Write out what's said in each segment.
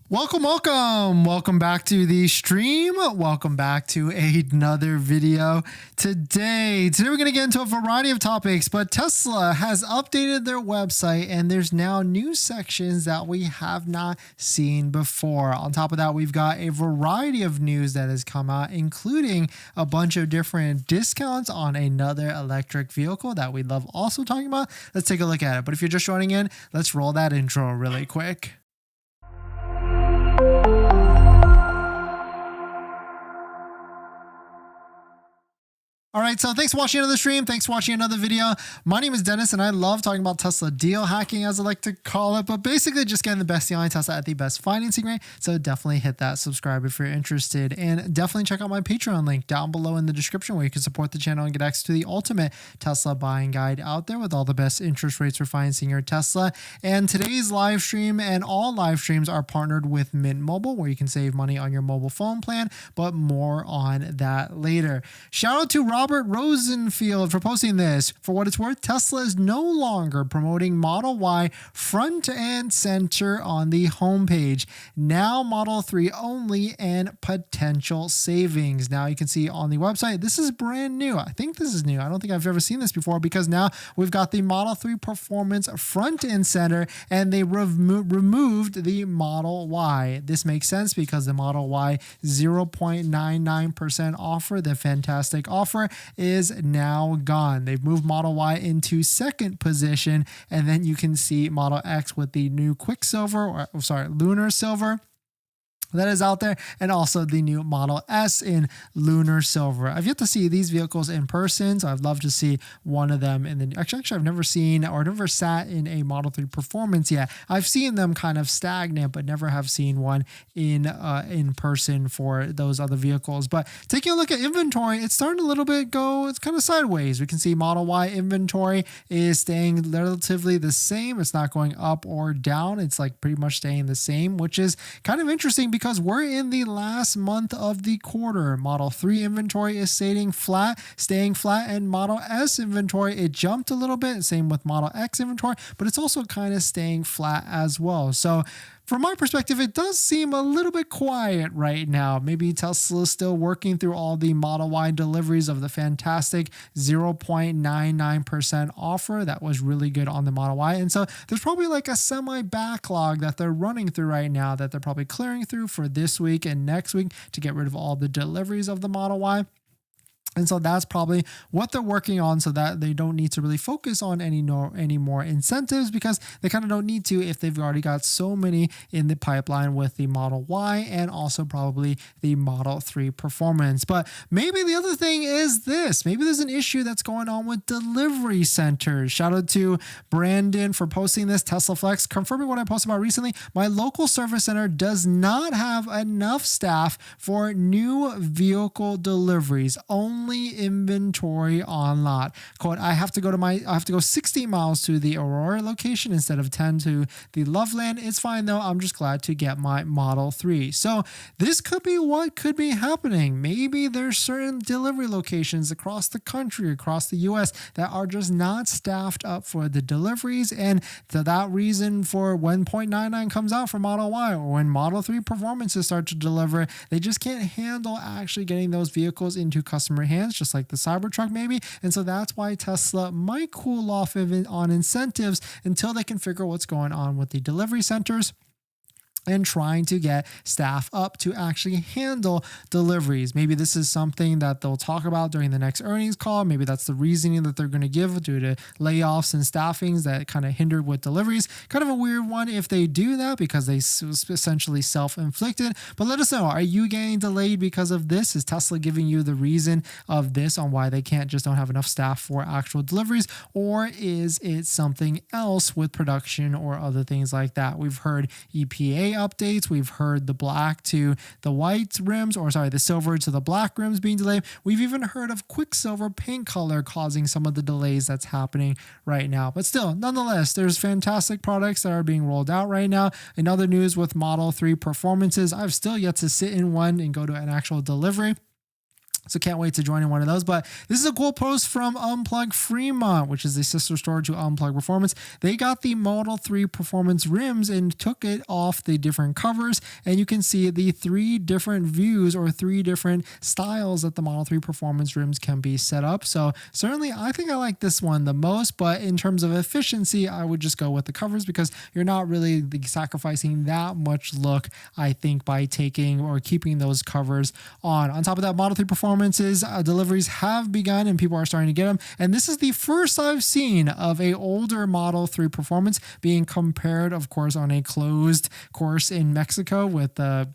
Welcome back to the stream. Welcome back to another video. Today we're going to get into a variety of topics, but Tesla has updated their website and there's now new sections that we have not seen before. On top of that, we've got a variety of news that has come out, including a bunch of different discounts on another electric vehicle that we love also talking about. Let's take a look at it. But if you're just joining in, let's roll that intro really quick. All right, so thanks for watching another stream. Thanks for watching another video. My name is Dennis, and I love talking about Tesla deal hacking, as I like to call it, but basically just getting the best deal on Tesla at the best financing rate. So definitely hit that subscribe if you're interested, and definitely check out my Patreon link down below in the description where you can support the channel and get access to the ultimate Tesla buying guide out there with all the best interest rates for financing your Tesla. And today's live stream and all live streams are partnered with Mint Mobile, where you can save money on your mobile phone plan, but more on that later. Shout out to Robert Rosenfield for posting this. For what it's worth, Tesla is no longer promoting Model Y front and center on the homepage. Now Model 3 only and potential savings. Now you can see on the website, this is brand new. I think this is new. I don't think I've ever seen this before, because now we've got the Model 3 Performance front and center, and they removed the Model Y. This makes sense because the Model Y 0.99% offer, the fantastic offer, is now gone. They've moved Model Y into second position, and then you can see Model X with the new Lunar Silver that is out there, and also the new Model S in Lunar Silver. I've yet to see these vehicles in person, so I'd love to see one of them in the actually I've never seen or never sat in a Model 3 Performance yet. I've seen them kind of stagnant, but never have seen one in person for those other vehicles. But taking a look at inventory, it's starting a little bit it's kind of sideways. We can see Model Y inventory is staying relatively the same. It's not going up or down. It's like pretty much staying the same, which is kind of interesting because we're in the last month of the quarter. Model 3 inventory is staying flat, and Model S inventory, it jumped a little bit. Same with Model X inventory, but it's also kind of staying flat as well. So from my perspective, it does seem a little bit quiet right now. Maybe Tesla is still working through all the Model Y deliveries of the fantastic 0.99% offer that was really good on the Model Y. And so there's probably like a semi backlog that they're running through right now that they're probably clearing through for this week and next week to get rid of all the deliveries of the Model Y. And so that's probably what they're working on, so that they don't need to really focus on any more incentives, because they kind of don't need to if they've already got so many in the pipeline with the Model Y and also probably the Model 3 Performance. But maybe the other thing is this. Maybe there's an issue that's going on with delivery centers. Shout out to Brandon for posting this. Tesla Flex, confirming what I posted about recently. My local service center does not have enough staff for new vehicle deliveries. Only inventory on lot. Quote, I have to go 60 miles to the Aurora location instead of 10 to the Loveland. It's fine though. I'm just glad to get my Model 3. So this could be what could be happening. Maybe there's certain delivery locations across the country, across the US, that are just not staffed up for the deliveries. And for that reason, for when 0.99 comes out for Model Y, or when Model 3 Performances start to deliver, they just can't handle actually getting those vehicles into customer hands, just like the Cybertruck maybe. And so that's why Tesla might cool off on incentives until they can figure what's going on with the delivery centers and trying to get staff up to actually handle deliveries. Maybe this is something that they'll talk about during the next earnings call. Maybe that's the reasoning that they're going to give due to layoffs and staffings that kind of hindered with deliveries. Kind of a weird one if they do that, because they essentially self-inflicted. But let us know, are you getting delayed because of this? Is Tesla giving you the reason of this on why they don't have enough staff for actual deliveries? Or is it something else with production or other things like that? We've heard EPA updates. We've heard the black to the white rims, the silver to the black rims being delayed. We've even heard of Quicksilver paint color causing some of the delays that's happening right now. But still, nonetheless, there's fantastic products that are being rolled out right now. In other news with Model 3 Performances, I've still yet to sit in one and go to an actual delivery. So can't wait to join in one of those. But this is a cool post from Unplugged Fremont, which is the sister store to Unplugged Performance. They got the Model 3 Performance rims and took it off the different covers. And you can see the 3 different views or 3 different styles that the Model 3 Performance rims can be set up. So certainly I think I like this one the most, but in terms of efficiency, I would just go with the covers because you're not really sacrificing that much look, I think, by taking or keeping those covers on. On top of that, Model 3 Performance deliveries have begun and people are starting to get them. And this is the first I've seen of a older Model 3 Performance being compared, of course, on a closed course in Mexico with the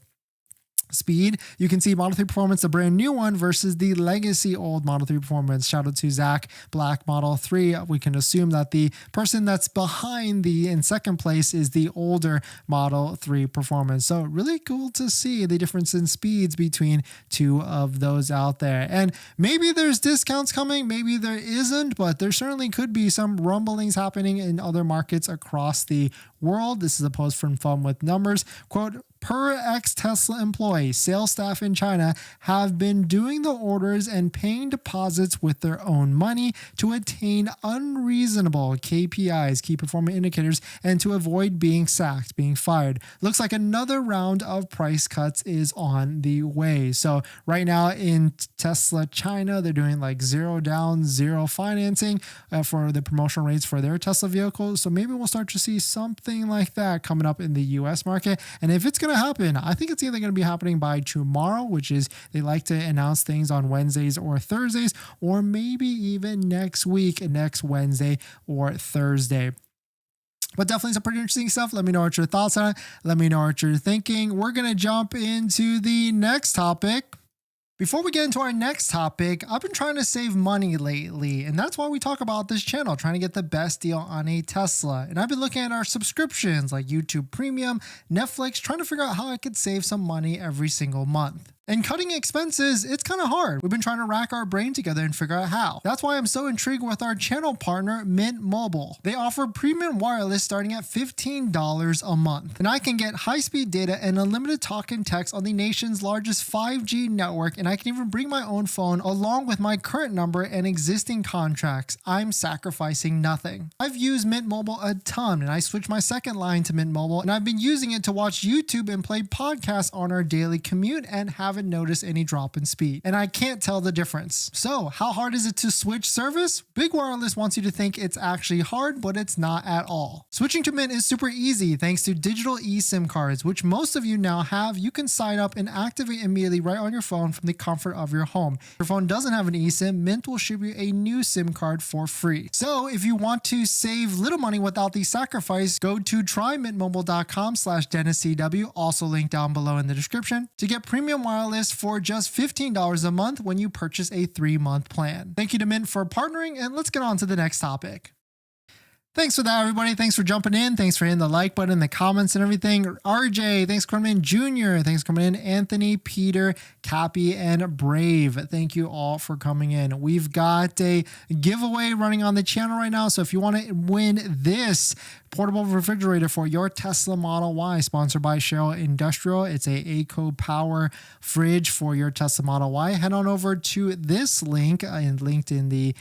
speed. You can see Model 3 Performance, the brand new one, versus the legacy old Model 3 Performance. Shout out to Zach Black Model 3. We can assume that the person that's behind in second place is the older Model 3 Performance. So really cool to see the difference in speeds between 2 of those out there. And maybe there's discounts coming, maybe there isn't, but there certainly could be some rumblings happening in other markets across the world. This is a post from Fun with Numbers. Quote, per ex-Tesla employee, sales staff in China have been doing the orders and paying deposits with their own money to attain unreasonable KPIs, key performance indicators, and to avoid being sacked, being fired. Looks like another round of price cuts is on the way. So right now in Tesla China, they're doing like 0 down, 0 financing for the promotional rates for their Tesla vehicles. So maybe we'll start to see something like that coming up in the US market. And if it's going to happen, I think it's either going to be happening by tomorrow, which is they like to announce things on Wednesdays or Thursdays, or maybe even next week, next Wednesday or Thursday. But definitely some pretty interesting stuff. Let me know what your thoughts are. Let me know what you're thinking. We're going to jump into the next topic. Before we get into our next topic, I've been trying to save money lately, and that's why we talk about this channel, trying to get the best deal on a Tesla. And I've been looking at our subscriptions like YouTube Premium, Netflix, trying to figure out how I could save some money every single month. And cutting expenses, it's kind of hard. We've been trying to rack our brain together and figure out how. That's why I'm so intrigued with our channel partner, Mint Mobile. They offer premium wireless starting at $15 a month. And I can get high-speed data and unlimited talk and text on the nation's largest 5G network, and I can even bring my own phone along with my current number and existing contracts. I'm sacrificing nothing. I've used Mint Mobile a ton, and I switched my second line to Mint Mobile, and I've been using it to watch YouTube and play podcasts on our daily commute and haven't noticed any drop in speed. And I can't tell the difference. So how hard is it to switch service? Big Wireless wants you to think it's actually hard, but it's not at all. Switching to Mint is super easy thanks to digital eSIM cards, which most of you now have. You can sign up and activate immediately right on your phone from the comfort of your home. If your phone doesn't have an eSIM, Mint will ship you a new SIM card for free. So if you want to save little money without the sacrifice, go to trymintmobile.com/DennisCW, also linked down below in the description, to get premium wireless for just $15 a month when you purchase a 3-month plan. Thank you to Mint for partnering, and let's get on to the next topic. Thanks for that, everybody. Thanks for jumping in. Thanks for hitting the like button, the comments and everything. RJ, thanks for coming in. Junior, thanks for coming in. Anthony, Peter, Cappy, and Brave, thank you all for coming in. We've got a giveaway running on the channel right now. So if you want to win this portable refrigerator for your Tesla Model Y, sponsored by Cheryl Industrial, it's a Eco Power fridge for your Tesla Model Y. Head on over to this link and linked in the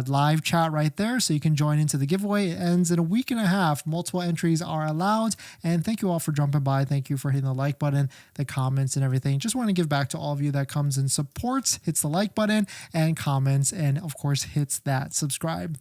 live chat right there, so you can join into the giveaway. It ends in a week and a half. Multiple entries are allowed, and thank you all for jumping by. Thank you for hitting the like button, the comments, and everything. Just want to give back to all of you that comes and supports, hits the like button and comments, and of course hits that subscribe.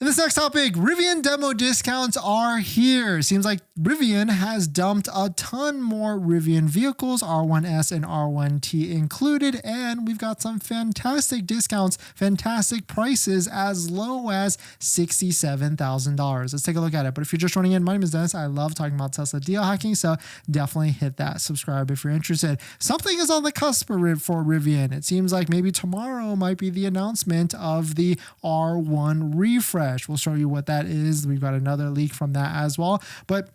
In this next topic, Rivian demo discounts are here. Seems like Rivian has dumped a ton more Rivian vehicles, R1S and R1T included, and we've got some fantastic discounts, fantastic prices as low as $67,000. Let's take a look at it. But if you're just joining in, my name is Dennis. I love talking about Tesla deal hacking, so definitely hit that subscribe if you're interested. Something is on the cusp for Rivian. It seems like maybe tomorrow might be the announcement of the R1 refresh. We'll show you what that is. We've got another leak from that as well. But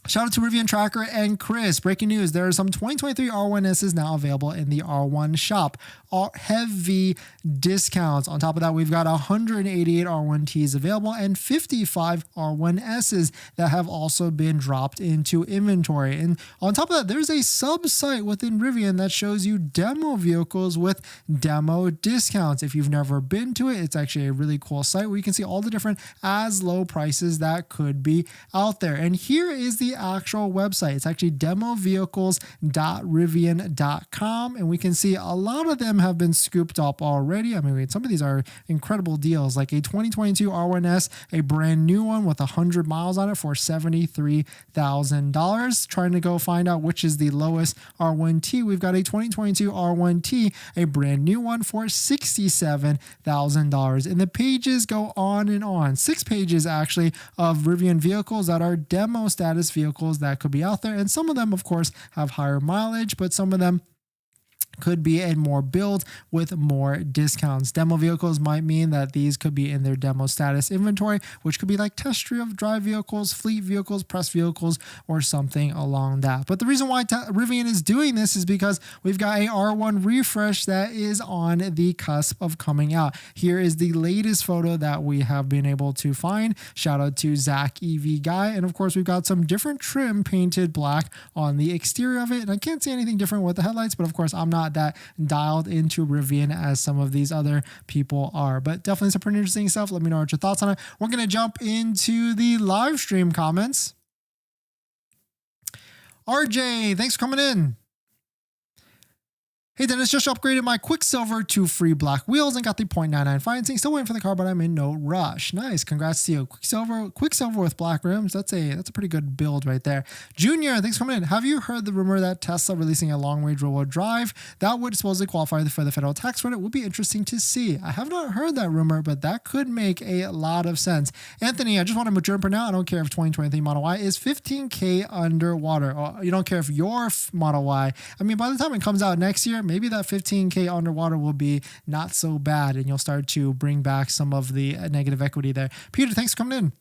Shout out to Rivian Tracker and Chris. Breaking news, there are some 2023 R1Ss now available in the R1 shop. All heavy discounts. On top of that, we've got 188 R1Ts available and 55 R1Ss that have also been dropped into inventory. And on top of that, there's a sub-site within Rivian that shows you demo vehicles with demo discounts. If you've never been to it, it's actually a really cool site where you can see all the different as low prices that could be out there. And here is the actual website. It's actually demovehicles.rivian.com, and we can see a lot of them have been scooped up already. I mean, some of these are incredible deals, like a 2022 R1S, a brand new one with 100 miles on it for $73,000. Trying to go find out which is the lowest R1T. We've got a 2022 R1T, a brand new one for $67,000. And the pages go on and on. 6 pages actually of Rivian vehicles that are demo status vehicles that could be out there. And some of them, of course, have higher mileage, but some of them could be in more build with more discounts. Demo vehicles might mean that these could be in their demo status inventory, which could be like test drive vehicles, fleet vehicles, press vehicles, or something along that. But the reason why Rivian is doing this is because we've got a R1 refresh that is on the cusp of coming out. Here is the latest photo that we have been able to find. Shout out to Zach EV Guy. And of course, we've got some different trim painted black on the exterior of it. And I can't see anything different with the headlights, but of course, I'm not that dialed into Rivian as some of these other people are, but definitely some pretty interesting stuff. Let me know what your thoughts on it. We're going to jump into the live stream comments. RJ, thanks for coming in. Hey Dennis, just upgraded my Quicksilver to free black wheels and got the 0.99 financing. Still waiting for the car, but I'm in no rush. Nice, congrats to you. Quicksilver with black rims. That's a pretty good build right there. Junior, thanks for coming in. Have you heard the rumor that Tesla releasing a long-range rear-wheel drive that would supposedly qualify for the federal tax credit? Would be interesting to see. I have not heard that rumor, but that could make a lot of sense. Anthony, I just want to jump for now. I don't care if 2023 Model Y is 15K underwater. Or you don't care if your Model Y. I mean, by the time it comes out next year, maybe that 15K underwater will be not so bad and you'll start to bring back some of the negative equity there. Peter, thanks for coming in.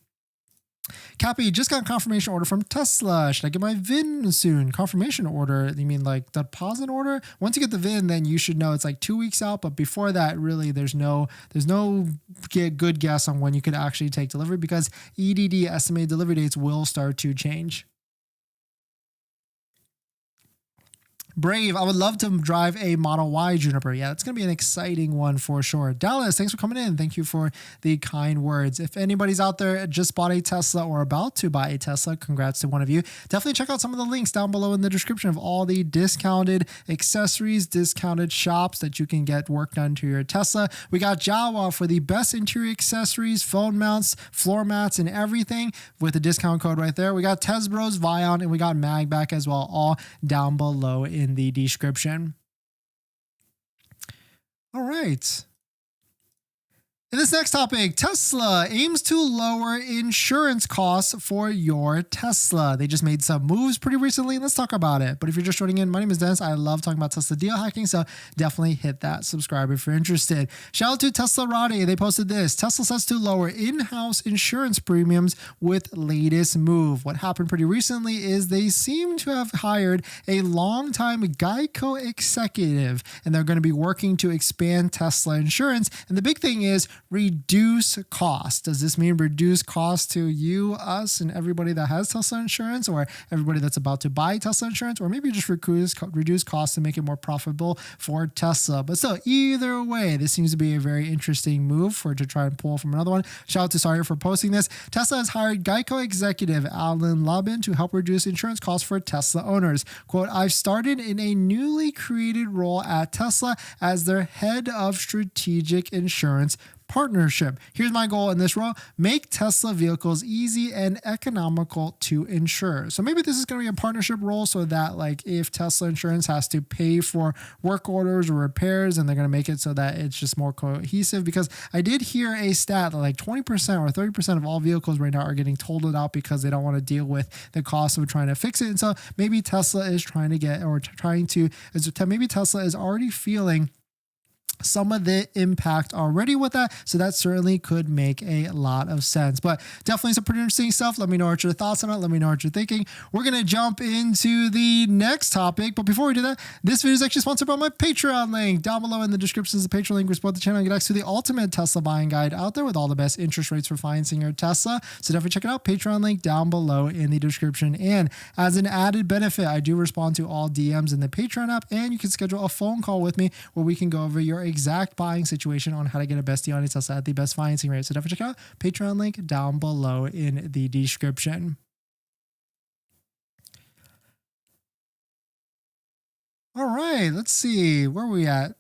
Cappy, just got a confirmation order from Tesla. Should I get my VIN soon? Confirmation order? You mean like deposit order? Once you get the VIN, then you should know it's like 2 weeks out. But before that, really, there's no good guess on when you could actually take delivery because EDD, estimated delivery dates, will start to change. Brave, I would love to drive a Model Y Juniper. Yeah, it's going to be an exciting one for sure. Dallas, thanks for coming in. Thank you for the kind words. If anybody's out there just bought a Tesla or about to buy a Tesla, congrats to one of you. Definitely check out some of the links down below in the description of all the discounted accessories, discounted shops that you can get work done to your Tesla. We got Jawa for the best interior accessories, phone mounts, floor mats, and everything with a discount code right there. We got Tesbros, Vion, and we got MAGBAK as well, all down below in the description. All right. In this next topic, Tesla aims to lower insurance costs for your Tesla. They just made some moves pretty recently. Let's talk about it. But if you're just joining in, my name is Dennis. I love talking about Tesla deal hacking, so definitely hit that subscribe if you're interested. Shout out to Tesla Rade. They posted this. Tesla sets to lower in-house insurance premiums with latest move. What happened pretty recently is they seem to have hired a longtime Geico executive, and they're going to be working to expand Tesla insurance. And the big thing is reduce cost. Does this mean reduce cost to you, us, and everybody that has Tesla insurance, or everybody that's about to buy Tesla insurance, or maybe just reduce costs to make it more profitable for Tesla? But still, either way, this seems to be a very interesting move to try and pull from another one. Shout out to Sawyer for posting this. Tesla has hired Geico executive Alan Lubin to help reduce insurance costs for Tesla owners. Quote, I've started in a newly created role at Tesla as their head of strategic insurance partnership. Here's my goal in this role: make Tesla vehicles easy and economical to insure. So maybe this is going to be a partnership role so that like if Tesla insurance has to pay for work orders or repairs, and they're going to make it so that it's just more cohesive, because I did hear a stat that like 20% or 30% of all vehicles right now are getting totaled out because they don't want to deal with the cost of trying to fix it. And so maybe Tesla is maybe Tesla is already feeling some of the impact already with that. So that certainly could make a lot of sense, but definitely some pretty interesting stuff. Let me know what your thoughts on it. Let me know what you're thinking. We're going to jump into the next topic. But before we do that, this video is actually sponsored by my Patreon link. Down below in the description is the Patreon link. We support the channel and get access to the ultimate Tesla buying guide out there with all the best interest rates for financing your Tesla. So definitely check it out. Patreon link down below in the description. And as an added benefit, I do respond to all DMs in the Patreon app, and you can schedule a phone call with me where we can go over your exact buying situation on how to get a best deal on a Tesla at the best financing rate. So definitely check out Patreon link down below in the description. All right, let's see, where are we at?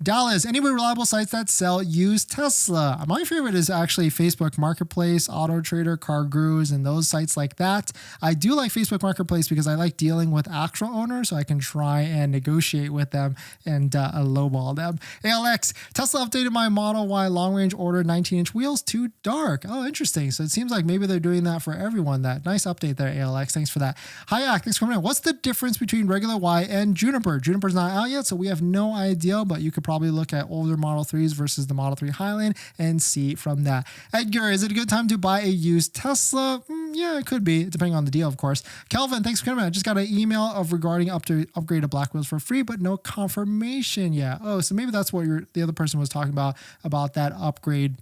Dallas, any reliable sites that sell used Tesla? My favorite is actually Facebook Marketplace, Auto Trader, Car Gurus, and those sites like that. I do like Facebook Marketplace because I like dealing with actual owners, so I can try and negotiate with them and lowball them. ALX, Tesla updated my Model Y long-range order 19-inch wheels to dark. Oh, interesting. So it seems like maybe they're doing that for everyone. That nice update there, ALX. Thanks for that. Hayak, thanks for coming in. What's the difference between regular Y and Juniper? Juniper's not out yet, so we have no idea, but you could probably look at older Model 3s versus the Model 3 Highland and see from that. Edgar, is it a good time to buy a used Tesla? Yeah, it could be, depending on the deal, of course. Kelvin, thanks for coming in. I just got an email of regarding upgrade to black wheels for free, but no confirmation yet. Oh, so maybe that's what the other person was talking about that upgrade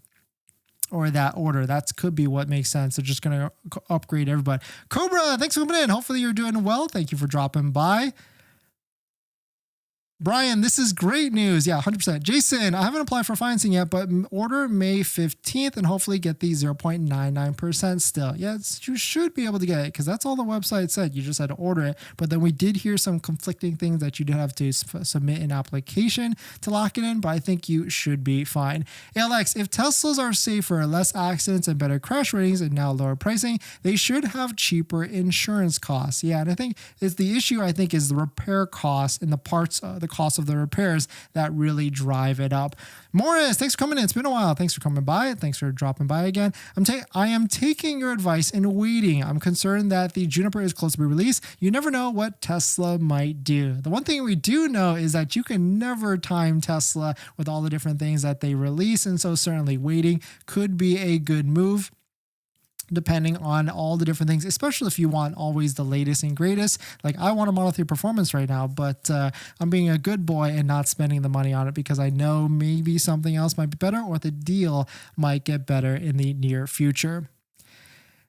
or that order. That could be what makes sense. They're just going to upgrade everybody. Cobra, thanks for coming in. Hopefully you're doing well. Thank you for dropping by. Brian, this is great news. Yeah, 100%. Jason, I haven't applied for financing yet, but order May 15th and hopefully get the 0.99% still. Yeah, you should be able to get it because that's all the website said. You just had to order it. But then we did hear some conflicting things that you did have to submit an application to lock it in, but I think you should be fine. Alex, if Teslas are safer, less accidents and better crash ratings and now lower pricing, they should have cheaper insurance costs. Yeah, and I think it's the issue, I think, is the repair costs and the parts, the cost of the repairs that really drive it up. Morris, thanks for coming in. It's been a while. Thanks for coming by. Thanks for dropping by again. I am taking your advice and waiting. I'm concerned that the Juniper is close to be released. You never know what Tesla might do. The one thing we do know is that you can never time Tesla with all the different things that they release. And so certainly waiting could be a good move, depending on all the different things, especially if you want always the latest and greatest. Like I want a Model 3 Performance right now, but I'm being a good boy and not spending the money on it because I know maybe something else might be better or the deal might get better in the near future.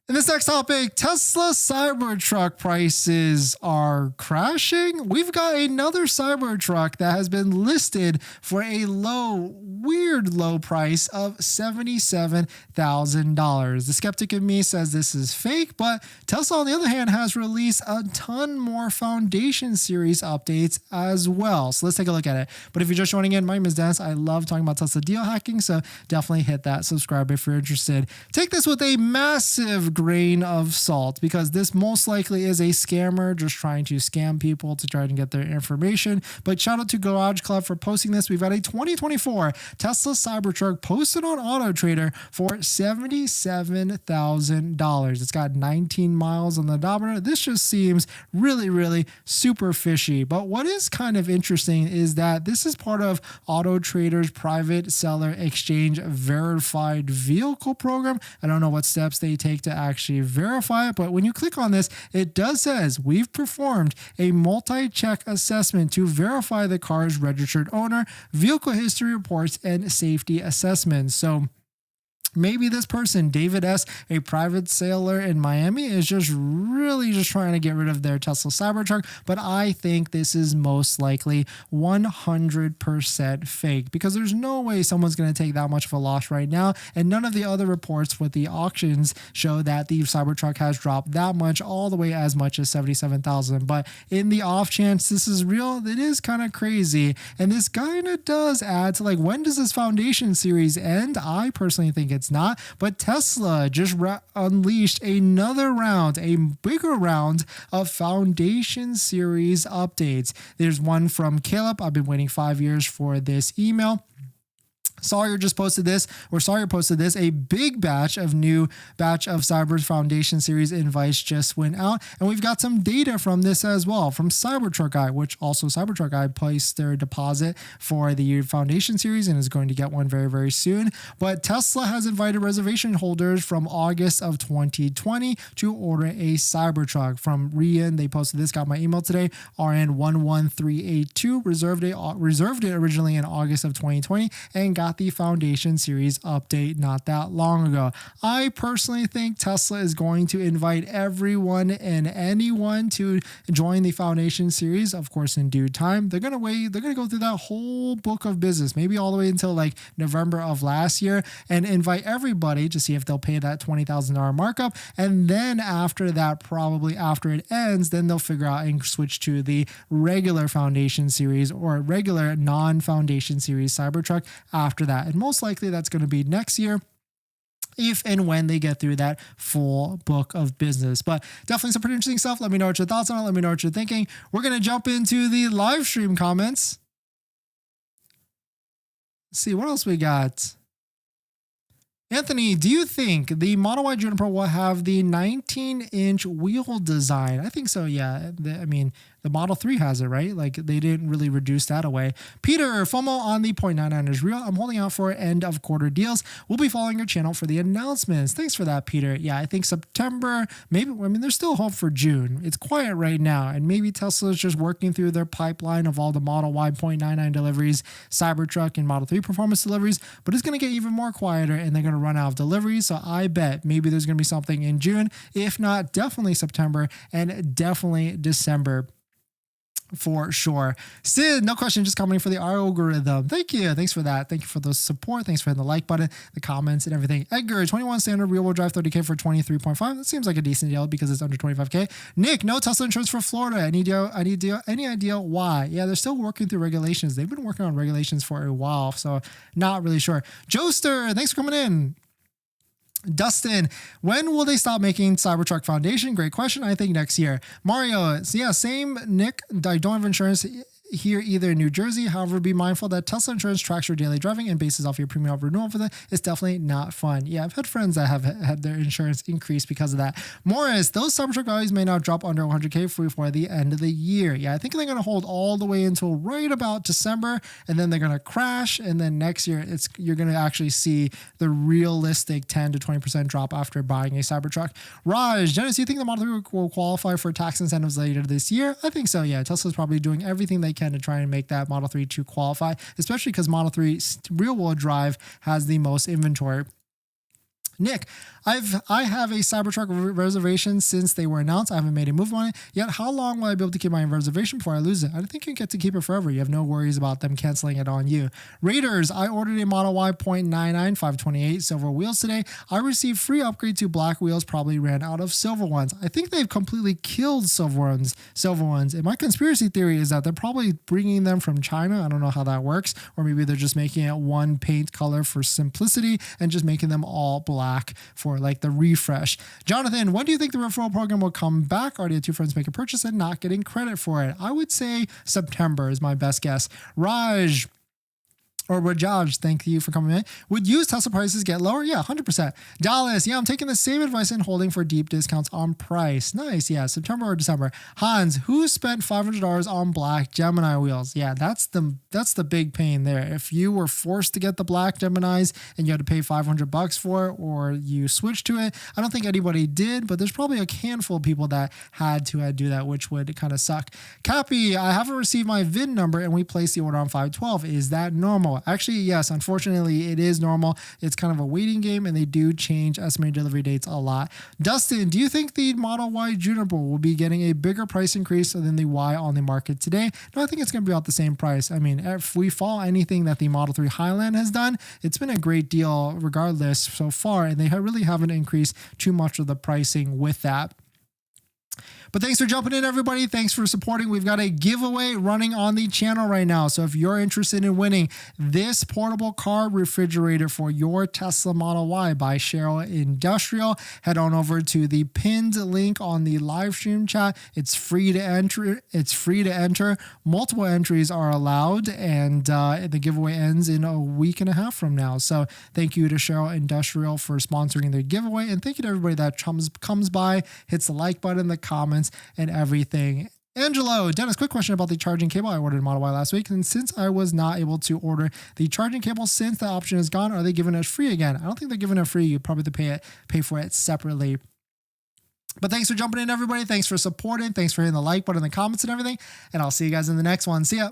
In this next topic, Tesla Cybertruck prices are crashing. We've got another Cybertruck that has been listed for a weird low price of $77,000. The skeptic in me says this is fake, but Tesla, on the other hand, has released a ton more Foundation Series updates as well. So let's take a look at it. But if you're just joining in, my name is Dennis. I love talking about Tesla deal hacking, so definitely hit that subscribe if you're interested. Take this with a massive grain of salt because this most likely is a scammer just trying to scam people to try to get their information. But shout out to Garage Club for posting this. We've got a 2024 Tesla Cybertruck posted on Auto Trader for $77,000. It's got 19 miles on the odometer. This just seems really, really super fishy. But what is kind of interesting is that this is part of Auto Trader's private seller exchange verified vehicle program. I don't know what steps they take to actually verify it, but when you click on this, it does says we've performed a multi-check assessment to verify the car's registered owner, vehicle history reports, and safety assessments. So maybe this person, David S., a private seller in Miami, is just really just trying to get rid of their Tesla Cybertruck. But I think this is most likely 100% fake because there's no way someone's going to take that much of a loss right now. And none of the other reports with the auctions show that the Cybertruck has dropped that much, all the way as much as $77,000. But in the off chance this is real, it is kind of crazy. And this kind of does add to like, when does this Foundation Series end? I personally think it's not, but Tesla just unleashed another round, a bigger round of Foundation Series updates. There's one from Caleb. I've been waiting 5 years for this email. Sawyer just posted this, a big batch of Cyber Foundation Series invites just went out. And we've got some data from this as well, from Cybertruck Guy, which also Cybertruck Guy placed their deposit for the Foundation Series and is going to get one very, very soon. But Tesla has invited reservation holders from August of 2020 to order a Cybertruck. From Rivian, they posted this, got my email today, RN11382, reserved it originally in August of 2020 and got the Foundation Series update not that long ago. I personally think Tesla is going to invite everyone and anyone to join the Foundation Series, of course, in due time. They're going to wait. They're going to go through that whole book of business, maybe all the way until like November of last year, and invite everybody to see if they'll pay that $20,000 markup. And then after that, probably after it ends, then they'll figure out and switch to the regular Foundation Series or regular non-Foundation Series Cybertruck after that. And most likely that's going to be next year, if and when they get through that full book of business. But definitely some pretty interesting stuff. Let me know what your thoughts on it. Let me know what you're thinking. We're going to jump into the live stream comments. Let's see what else we got. Anthony, do you think the Model Y Juniper will have the 19-inch wheel design? I think so, yeah. The Model 3 has it, right? Like, they didn't really reduce that away. Peter, FOMO on the 0.99 is real. I'm holding out for end of quarter deals. We'll be following your channel for the announcements. Thanks for that, Peter. Yeah, I think September, maybe, there's still hope for June. It's quiet right now, and maybe Tesla's just working through their pipeline of all the Model Y 0.99 deliveries, Cybertruck, and Model 3 performance deliveries, but it's going to get even more quieter, and they're going to run out of deliveries, so I bet maybe there's going to be something in June. If not, definitely September, and definitely December. For sure. Sid, no question, just commenting for the algorithm. Thank you. Thanks for that. Thank you for the support. Thanks for hitting the like button, the comments, and everything. Edgar, 21 standard rear-wheel drive 30K for 23.5. That seems like a decent deal because it's under 25K. Nick, no Tesla insurance for Florida. Any idea why? Yeah, they're still working through regulations. They've been working on regulations for a while, so not really sure. Joester, thanks for coming in. Dustin, when will they stop making Cybertruck Foundation? Great question. I think next year. Mario, yeah, same Nick. I don't have insurance here either in New Jersey. However, be mindful that Tesla insurance tracks your daily driving and bases off your premium renewal for that. It's definitely not fun. Yeah, I've had friends that have had their insurance increase because of that. Morris, those Cybertruck values may not drop under 100K before the end of the year. Yeah, I think they're going to hold all the way until right about December, and then they're going to crash. And then next year, you're going to actually see the realistic 10 to 20% drop after buying a Cybertruck. Raj, Dennis, do you think the Model 3 will qualify for tax incentives later this year? I think so, yeah. Tesla's probably doing everything they can to try and make that Model 3 to qualify, especially because Model 3 rear-wheel drive has the most inventory. Nick, I have a Cybertruck reservation since they were announced. I haven't made a move on it yet. How long will I be able to keep my reservation before I lose it? I think you get to keep it forever. You have no worries about them canceling it on you. Raiders, I ordered a Model Y 0.99 528 silver wheels today. I received free upgrade to black wheels, probably ran out of silver ones. I think they've completely killed silver ones. And my conspiracy theory is that they're probably bringing them from China. I don't know how that works. Or maybe they're just making it one paint color for simplicity and just making them all black for like the refresh. Jonathan, when do you think the referral program will come back? Already had two friends make a purchase and not getting credit for it. I would say September is my best guess. Rajaj, thank you for coming in. Would used Tesla prices get lower? Yeah, 100%. Dallas, yeah, I'm taking the same advice and holding for deep discounts on price. Nice, yeah, September or December. Hans, who spent $500 on black Gemini wheels? Yeah, that's the big pain there. If you were forced to get the black Geminis and you had to pay $500 for it, or you switched to it, I don't think anybody did, but there's probably a handful of people that had to do that, which would kind of suck. Cappy, I haven't received my VIN number and we placed the order on 5/12. Is that normal? Actually, yes, unfortunately, it is normal. It's kind of a waiting game, and they do change estimated delivery dates a lot. Dustin, do you think the Model Y Juniper will be getting a bigger price increase than the Y on the market today? No, I think it's going to be about the same price. I mean, if we follow anything that the Model 3 Highland has done, it's been a great deal regardless so far, and they really haven't increased too much of the pricing with that. But thanks for jumping in, everybody. Thanks for supporting. We've got a giveaway running on the channel right now. So if you're interested in winning this portable car refrigerator for your Tesla Model Y by Cheryl Industrial, head on over to the pinned link on the live stream chat. It's free to enter. Multiple entries are allowed, and the giveaway ends in a week and a half from now. So thank you to Cheryl Industrial for sponsoring the giveaway, and thank you to everybody that comes by, hits the like button, the comments, and everything. Angelo, Dennis, quick question about the charging cable. I ordered a Model Y last week, and since I was not able to order the charging cable since the option is gone, are they giving it free again? I don't think they're giving it free. You probably have to pay for it separately. But thanks for jumping in, everybody. Thanks for supporting. Thanks for hitting the like button, the comments, and everything. And I'll see you guys in the next one. See ya.